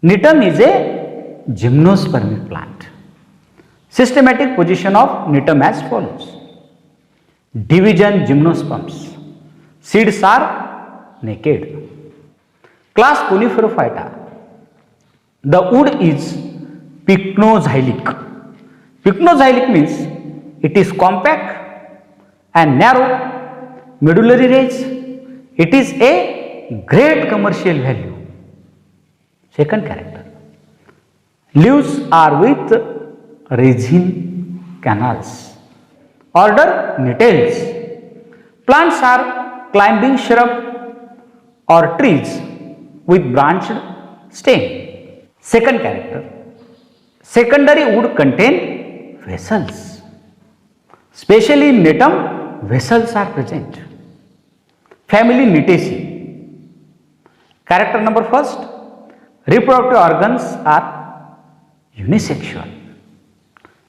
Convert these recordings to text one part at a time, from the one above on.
Nitum is a gymnospermic plant. Systematic position of nitum as follows. Division gymnosperms. Seeds are naked. Class Coniferophyta. The wood is pycnoxylic. Pycnoxylic means it is compact and narrow, medullary rays. It is a great commercial value. Second character. Leaves are with resin canals. Order Nettles. Plants are climbing shrub or trees with branched stem. Second character. Secondary wood contain vessels. Especially in Nitum, vessels are present. Family Nitaceae. Character number first. Reproductive organs are unisexual.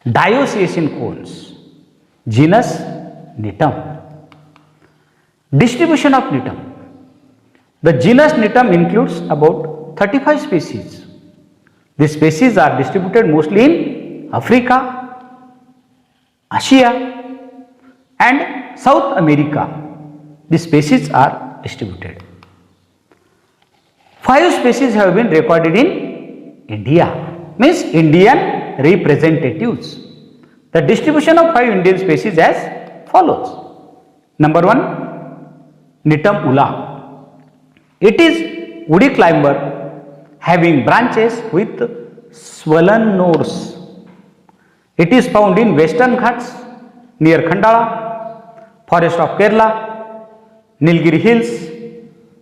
Dioecious in cones. Genus Nitum. Distribution of Nitum. The genus Nitum includes about 35 species. These species are distributed mostly in Africa, Asia and South America. These species are distributed. 5 species have been recorded in India, means Indian representatives. The distribution of 5 Indian species as follows. Number 1, Nitum ula. It is woody climber having branches with swollen nodes. It is found in Western Ghats near Khandala, forest of Kerala, Nilgiri Hills,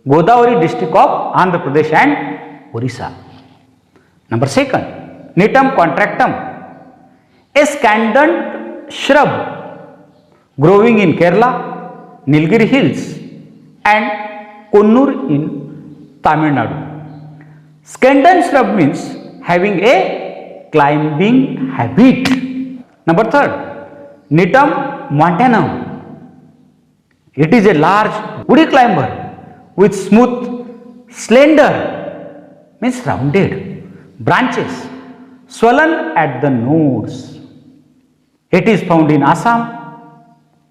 Godavari district of Andhra Pradesh and Orissa. Number 2, Nitum contractum, a scandent shrub growing in Kerala, Nilgiri Hills and Konnur in Tamil Nadu. Scandent shrub means having a climbing habit. Number 3, Nitum montanum. It is a large woody climber with smooth, slender, means rounded branches, swollen at the nodes. It is found in Assam,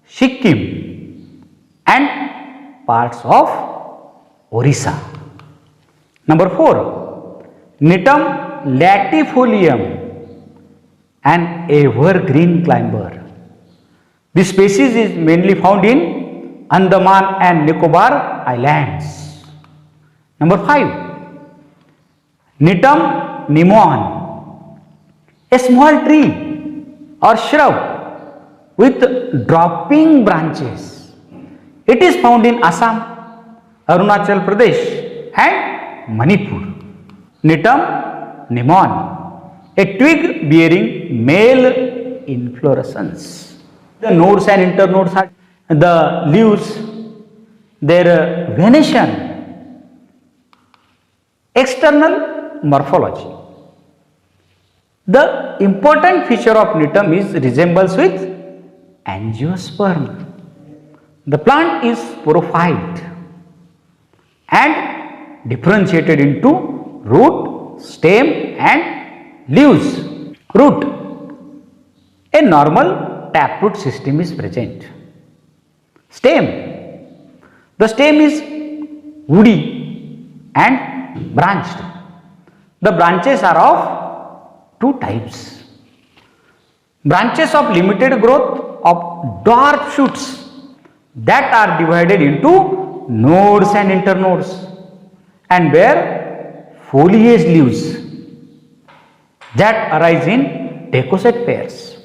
Sikkim and parts of Orissa. Number 4, Nitum latifolium, an evergreen climber. This species is mainly found in Andaman and Nicobar Islands. Number 5, Nitum nemoan, a small tree or shrub with dropping branches. It is found in Assam, Arunachal Pradesh and Manipur. Nitum nemoan, a twig bearing male inflorescence. The nodes and internodes are the leaves, their venation, external morphology. The important feature of Nitum is resembles with angiosperm. The plant is sporophyte and differentiated into root, stem and leaves. Root. A normal taproot system is present. Stem. The stem is woody and branched. The branches are of 2 types. Branches of limited growth of dwarf shoots that are divided into nodes and internodes and bear foliage leaves that arise in decussate pairs.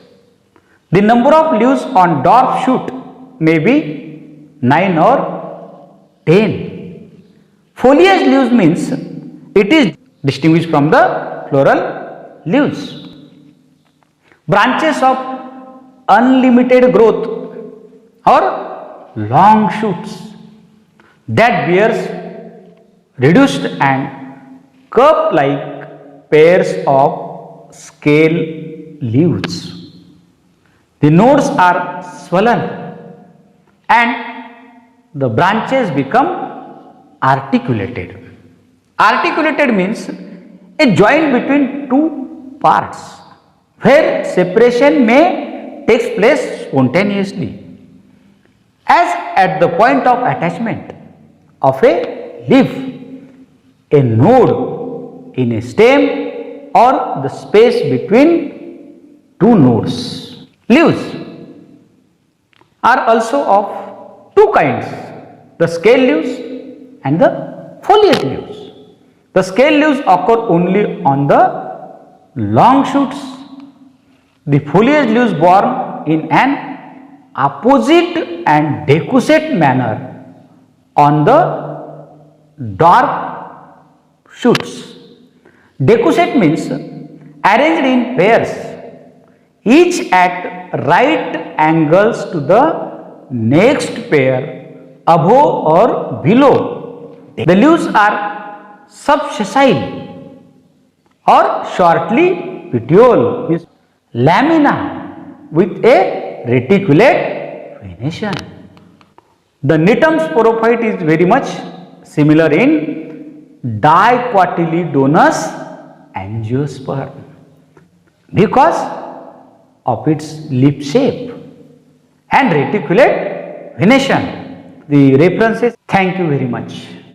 The number of leaves on dwarf shoot may be 9 or 10. Foliage leaves means it is distinguished from the floral leaves. Branches of unlimited growth or long shoots that bears reduced and cup-like pairs of scale leaves. The nodes are swollen and the branches become articulated. Articulated means a joint between two parts where separation may takes place spontaneously, as at the point of attachment of a leaf, a node in a stem, or the space between two nodes. Leaves are also of two kinds, the scale leaves and the foliage leaves. The scale leaves occur only on the long shoots. The foliage leaves borne in an opposite and decussate manner on the dark shoots. Decussate means arranged in pairs, each at right angles to the next pair above or below. The leaves are subsessile or shortly petiole, means lamina with a reticulate venation. The Nitum sporophyte is very much similar in Dicotyledonous angiosperm because of its leaf shape and reticulate venation. The references, thank you very much.